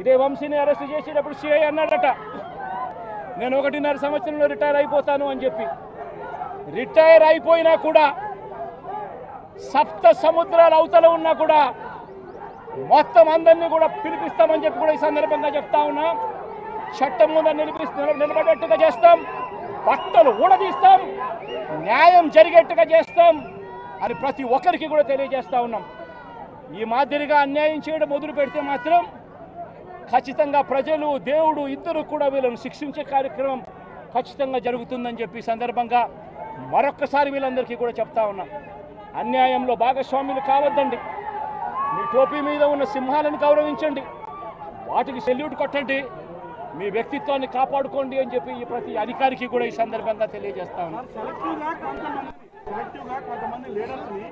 ఇదే వంశీని అరెస్ట్ చేసేటప్పుడు సిఐ అన్నాడట, నేను 1.5 సంవత్సరంలో రిటైర్ అయిపోతాను అని చెప్పి. రిటైర్ అయిపోయినా కూడా, సప్త సముద్రాల అవతల ఉన్నా కూడా మొత్తం అందరినీ కూడా పిలిపిస్తామని చెప్పి కూడా ఈ సందర్భంగా చెప్తా ఉన్నా. చట్టం ముందు నిలబడేట్టుగా చేస్తాం, బట్టలు ఊడదీస్తాం, న్యాయం జరిగేట్టుగా చేస్తాం అని ప్రతి ఒక్కరికి కూడా తెలియజేస్తా ఉన్నాం. ఈ మాదిరిగా అన్యాయం చేయడం మొదలు పెడితే మాత్రం ఖచ్చితంగా ప్రజలు, దేవుడు ఇద్దరు కూడా వీళ్ళను శిక్షించే కార్యక్రమం ఖచ్చితంగా జరుగుతుందని చెప్పి సందర్భంగా మరొక్కసారి వీళ్ళందరికీ కూడా చెప్తా ఉన్నాం. అన్యాయంలో భాగస్వాములు కావద్దండి. మీ టోపీ మీద ఉన్న సింహాలను గౌరవించండి, వాటికి సెల్యూట్ కొట్టండి, మీ వ్యక్తిత్వాన్ని కాపాడుకోండి అని చెప్పి ఈ ప్రతి అధికారికి కూడా ఈ సందర్భంగా తెలియజేస్తా ఉన్నాం. సెలెక్టివ్గా కొంతమంది లీడర్స్ని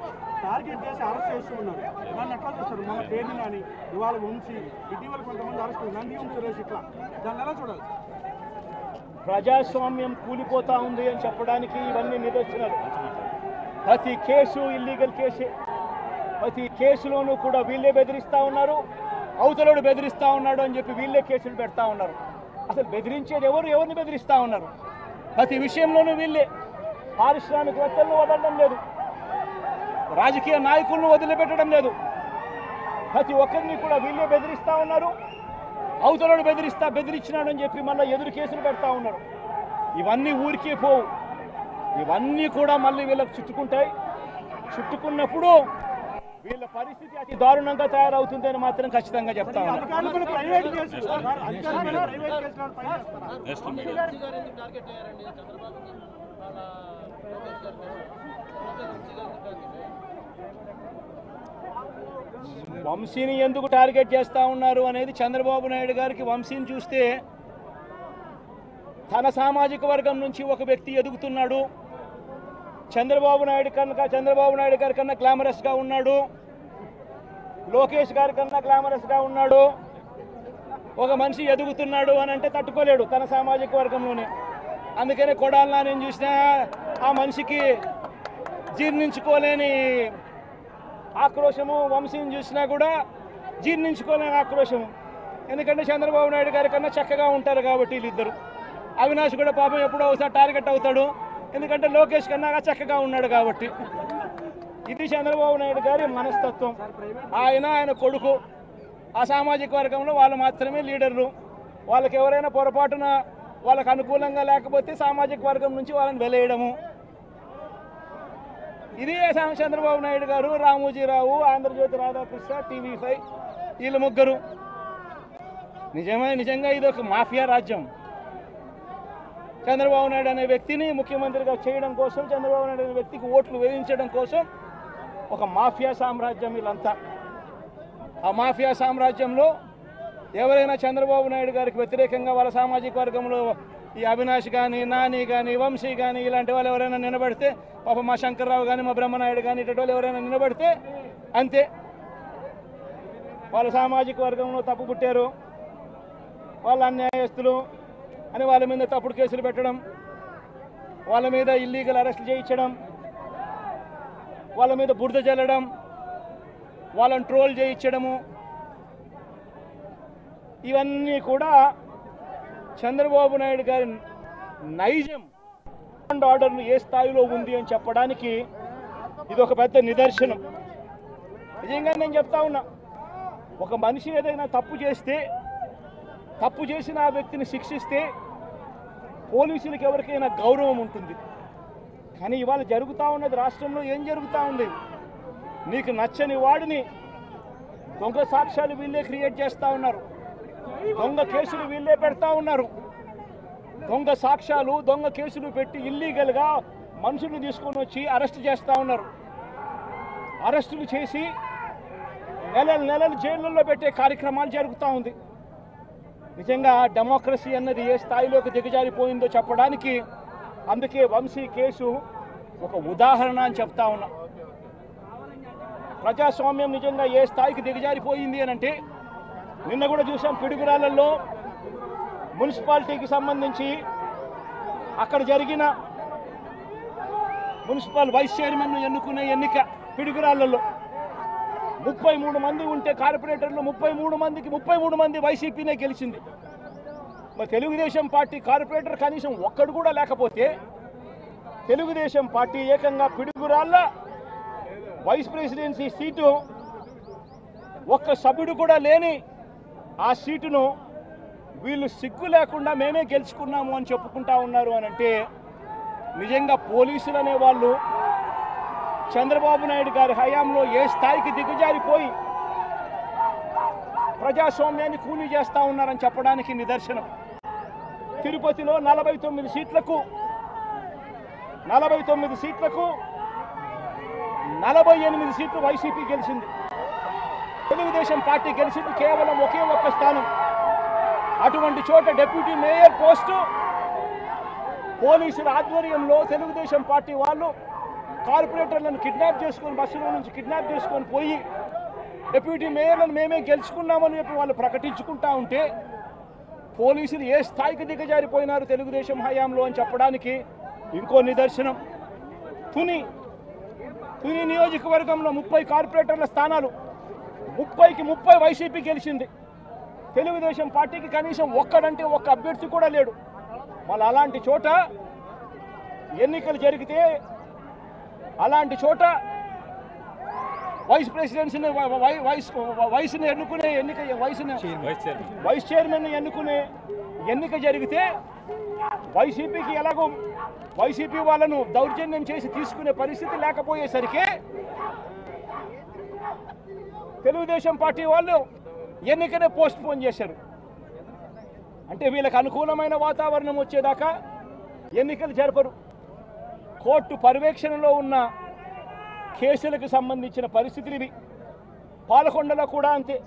టార్గెట్ చేసి అరెస్ట్ చేస్తూ ఉన్నారు. దాన్ని ఎట్లా చూస్తారు? మన పేరుని కానీ ఇవాళ వంశీ, ఇటీవల కొంతమంది అరెస్ట్, నంది సురేష్, ఇట్లా దాన్ని ఎలా చూడాలి? ప్రజాస్వామ్యం కూలిపోతా ఉంది అని చెప్పడానికి ఇవన్నీ నిదర్శనాలు. ప్రతి కేసు ఇల్లీగల్ కేసే. ప్రతి కేసులోనూ కూడా వీళ్ళే బెదిరిస్తూ ఉన్నారు, అవతలోడు బెదిరిస్తూ ఉన్నాడు అని చెప్పి వీళ్ళే కేసులు పెడతా ఉన్నారు. అసలు బెదిరించేది ఎవరిని బెదిరిస్తూ ఉన్నారు? ప్రతి విషయంలోనూ వీళ్ళే. పారిశ్రామికవేత్తలను వదలడం లేదు, రాజకీయ నాయకులను వదిలిపెట్టడం లేదు. ప్రతి ఒక్కరిని కూడా వీళ్ళే బెదిరిస్తూ ఉన్నారు, అవతలోడు బెదిరించినాడు అని చెప్పి మళ్ళీ ఎదురు కేసులు పెడతా ఉన్నారు. ఇవన్నీ ఊరికే పోవు, ఇవన్నీ కూడా మళ్ళీ వీళ్ళకి చుట్టుకుంటాయి. చుట్టుకున్నప్పుడు వీళ్ళ పరిస్థితి అతి దారుణంగా తయారవుతుందని మాత్రం ఖచ్చితంగా చెప్తా ఉన్నాను. వంశీని ఎందుకు టార్గెట్ చేస్తూ ఉన్నారు అనేది చంద్రబాబు నాయుడు గారికి వంశీని చూస్తే తన సామాజిక వర్గం నుంచి ఒక వ్యక్తి ఎదుగుతున్నాడు, చంద్రబాబు నాయుడు గారి కన్నా గ్లామరస్గా ఉన్నాడు, లోకేష్ గారి కన్నా గ్లామరస్గా ఉన్నాడు, ఒక మనిషి ఎదుగుతున్నాడు అని అంటే తట్టుకోలేడు తన సామాజిక వర్గంలోనే. అందుకనే కొడాలి నాని చూసినా ఆ మనిషికి జీర్ణించుకోలేని ఆక్రోశము, వంశీని చూసినా కూడా జీర్ణించుకోలేని ఆక్రోశము. ఎందుకంటే చంద్రబాబు నాయుడు గారి కన్నా చక్కగా ఉంటారు కాబట్టి వీళ్ళిద్దరు. అవినాష్ కూడా పాపం ఎప్పుడో ఒకసారి టార్గెట్ అవుతాడు, ఎందుకంటే లోకేష్ కన్నా చక్కగా ఉన్నాడు కాబట్టి. ఇది చంద్రబాబు నాయుడు గారి మనస్తత్వం. ఆయన కొడుకు ఆ సామాజిక వర్గంలో వాళ్ళు మాత్రమే లీడర్లు. వాళ్ళకి ఎవరైనా పొరపాటున వాళ్ళకు అనుకూలంగా లేకపోతే సామాజిక వర్గం నుంచి వాళ్ళని వెలేయడము. ఇది చంద్రబాబు నాయుడు గారు, రామోజీరావు, ఆంధ్రజ్యోతి రాధాకృష్ణ, TV5 వీళ్ళు ముగ్గురు. నిజంగా ఇది ఒక మాఫియా రాజ్యం. చంద్రబాబు నాయుడు అనే వ్యక్తిని ముఖ్యమంత్రిగా చేయడం కోసం, చంద్రబాబు నాయుడు అనే వ్యక్తికి ఓట్లు వేయించడం కోసం ఒక మాఫియా సామ్రాజ్యం వీళ్ళంతా. ఆ మాఫియా సామ్రాజ్యంలో ఎవరైనా చంద్రబాబు నాయుడు గారికి వ్యతిరేకంగా వాళ్ళ సామాజిక వర్గంలో ఈ అవినాష్ కానీ, నాని కానీ, వంశీ కానీ ఇలాంటి వాళ్ళు ఎవరైనా నిలబడితే, పాప మా శంకర్రావు కానీ, మా బ్రహ్మనాయుడు కానీ ఇటువంటి వాళ్ళు ఎవరైనా నిలబడితే అంతే, వాళ్ళ సామాజిక వర్గంలో తప్పు పుట్టారు, వాళ్ళ అన్యాయస్తులు అని వాళ్ళ మీద తప్పుడు కేసులు పెట్టడం, వాళ్ళ మీద ఇల్లీగల్ అరెస్ట్ చేయించడం, వాళ్ళ మీద బురద జల్లడం, వాళ్ళని ట్రోల్ చేయించడము, ఇవన్నీ కూడా చంద్రబాబు నాయుడు గారి నైజం, అండ్ ఆర్డర్ను ఏ స్థాయిలో ఉంది అని చెప్పడానికి ఇది ఒక పెద్ద నిదర్శనం. నిజంగా నేను చెప్తా ఉన్నా, ఒక మనిషి ఏదైనా తప్పు చేస్తే, తప్పు చేసిన ఆ వ్యక్తిని శిక్షిస్తే పోలీసులకు ఎవరికైనా గౌరవం ఉంటుంది. కానీ ఇవాళ జరుగుతూ ఉన్నది రాష్ట్రంలో ఏం జరుగుతూ ఉంది? నీకు నచ్చని వాడిని దొంగ సాక్ష్యాలు వీళ్ళే క్రియేట్ చేస్తూ ఉన్నారు, దొంగ కేసులు వీళ్ళే పెడతా ఉన్నారు. దొంగ సాక్ష్యాలు, దొంగ కేసులు పెట్టి ఇల్లీగల్గా మనుషులు తీసుకొని వచ్చి అరెస్ట్ చేస్తూ ఉన్నారు. అరెస్టులు చేసి నెలలు జైళ్ళల్లో పెట్టే కార్యక్రమాలు జరుగుతూ ఉంది. నిజంగా డెమోక్రసీ అన్నది ఏ స్థాయిలోకి దిగజారిపోయిందో చెప్పడానికి అందుకే వంశీ కేసు ఒక ఉదాహరణ అని చెప్తా ఉన్నా. ప్రజాస్వామ్యం నిజంగా ఏ స్థాయికి దిగజారిపోయింది అని అంటే, నిన్న కూడా చూసాం పిడుగురాళ్ళల్లో మున్సిపాలిటీకి సంబంధించి అక్కడ జరిగిన మున్సిపల్ వైస్ చైర్మన్ను ఎన్నుకునే ఎన్నిక పిడుగురాళ్ళల్లో 33 మంది ఉంటే కార్పొరేటర్లు 33 మందికి 33 మంది వైసీపీనే గెలిచింది. మరి తెలుగుదేశం పార్టీ కార్పొరేటర్ కనీసం ఒక్కడు కూడా లేకపోతే తెలుగుదేశం పార్టీ ఏకంగా పిడుగురాళ్ళ వైస్ ప్రెసిడెన్సీ సీటు ఒక్క సభ్యుడు కూడా లేని ఆ సీటును వీళ్ళు సిగ్గు లేకుండా మేమే గెలుచుకున్నాము అని చెప్పుకుంటా ఉన్నారు అని అంటే నిజంగా పోలీసులు అనేవాళ్ళు చంద్రబాబు నాయుడు గారి హయాంలో ఏ స్థాయికి దిగజారిపోయి ప్రజాస్వామ్యాన్ని కూలీ చేస్తూ ఉన్నారని చెప్పడానికి నిదర్శనం. తిరుపతిలో 49 సీట్లకు 48 సీట్లు వైసీపీ గెలిచింది. తెలుగుదేశం పార్టీ గెలిచింది కేవలం ఒకే ఒక్క స్థానం. అటువంటి చోట డిప్యూటీ మేయర్ పోస్టు పోలీసుల ఆధ్వర్యంలో తెలుగుదేశం పార్టీ వాళ్ళు కార్పొరేటర్లను కిడ్నాప్ చేసుకొని బస్సులో నుంచి కిడ్నాప్ చేసుకొని పోయి డిప్యూటీ మేయర్లను మేమే గెలుచుకున్నామని చెప్పి వాళ్ళు ప్రకటించుకుంటా ఉంటే పోలీసులు ఏ స్థాయికి దిగజారిపోయినారు తెలుగుదేశం హయాంలో అని చెప్పడానికి ఇంకో నిదర్శనం. తుని నియోజకవర్గంలో 30 కార్పొరేటర్ల స్థానాలు 30కి 30 వైసీపీ గెలిచింది. తెలుగుదేశం పార్టీకి కనీసం ఒక్కడంటే ఒక్క అభ్యర్థి కూడా లేడు. మళ్ళీ అలాంటి చోట ఎన్నికలు జరిగితే అలాంటి చోట వైస్ ప్రెసిడెన్సీని వైస్ని ఎన్నుకునే వైస్ చైర్మన్ ఎన్నుకునే ఎన్నిక జరిగితే వైసీపీకి ఎలాగో వైసీపీ వాళ్ళను దౌర్జన్యం చేసి తీసుకునే పరిస్థితి లేకపోయేసరికి తెలుగుదేశం పార్టీ వాళ్ళు ఎన్నికనే పోస్ట్ పోన్ చేశారు. అంటే వీళ్ళకి అనుకూలమైన వాతావరణం వచ్చేదాకా ఎన్నికలు జరపరు. కోర్టు పర్యవేక్షణలో ఉన్న కేసులకు సంబంధించిన పరిస్థితులు ఇవి. పాలకొండలో కూడా అంతే.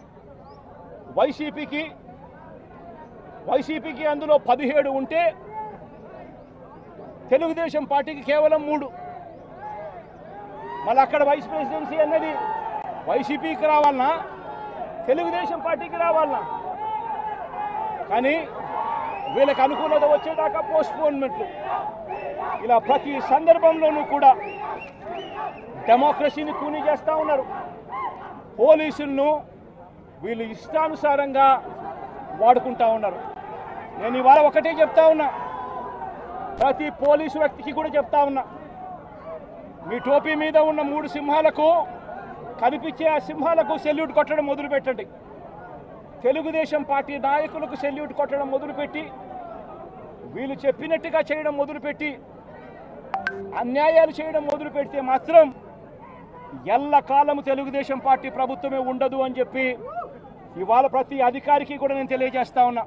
వైసీపీకి అందులో 17 ఉంటే తెలుగుదేశం పార్టీకి కేవలం 3. మళ్ళీ అక్కడ వైస్ ప్రెసిడెన్సీ అన్నది వైసీపీకి రావాలన్నా తెలుగుదేశం పార్టీకి రావాలన్నా కానీ వీళ్ళకి అనుకూలత వచ్చేదాకా పోస్ట్పోన్మెంట్లు. ఇలా ప్రతి సందర్భంలోనూ కూడా డెమోక్రసీని కూనీ చేస్తూ ఉన్నారు. పోలీసులను వీళ్ళు ఇష్టానుసారంగా వాడుకుంటా ఉన్నారు. నేను ఇవాళ ఒకటే చెప్తా ఉన్నా, ప్రతి పోలీసు వ్యక్తికి కూడా చెప్తా ఉన్నా, మీ టోపీ మీద ఉన్న 3 సింహాలకు కనిపించే ఆ సింహాలకు సెల్యూట్ కొట్టడం మొదలుపెట్టండి. తెలుగుదేశం పార్టీ నాయకులకు సెల్యూట్ కొట్టడం మొదలుపెట్టి వీళ్ళు చెప్పినట్టుగా చేయడం మొదలుపెట్టి అన్యాయాలు చేయడం మొదలు పెడితే మాత్రం ఎల్లకాలము తెలుగుదేశం పార్టీ ప్రభుత్వమే ఉండదు అని చెప్పి ఇవాళ ప్రతి అధికారికి కూడా నేను తెలియజేస్తా ఉన్నా.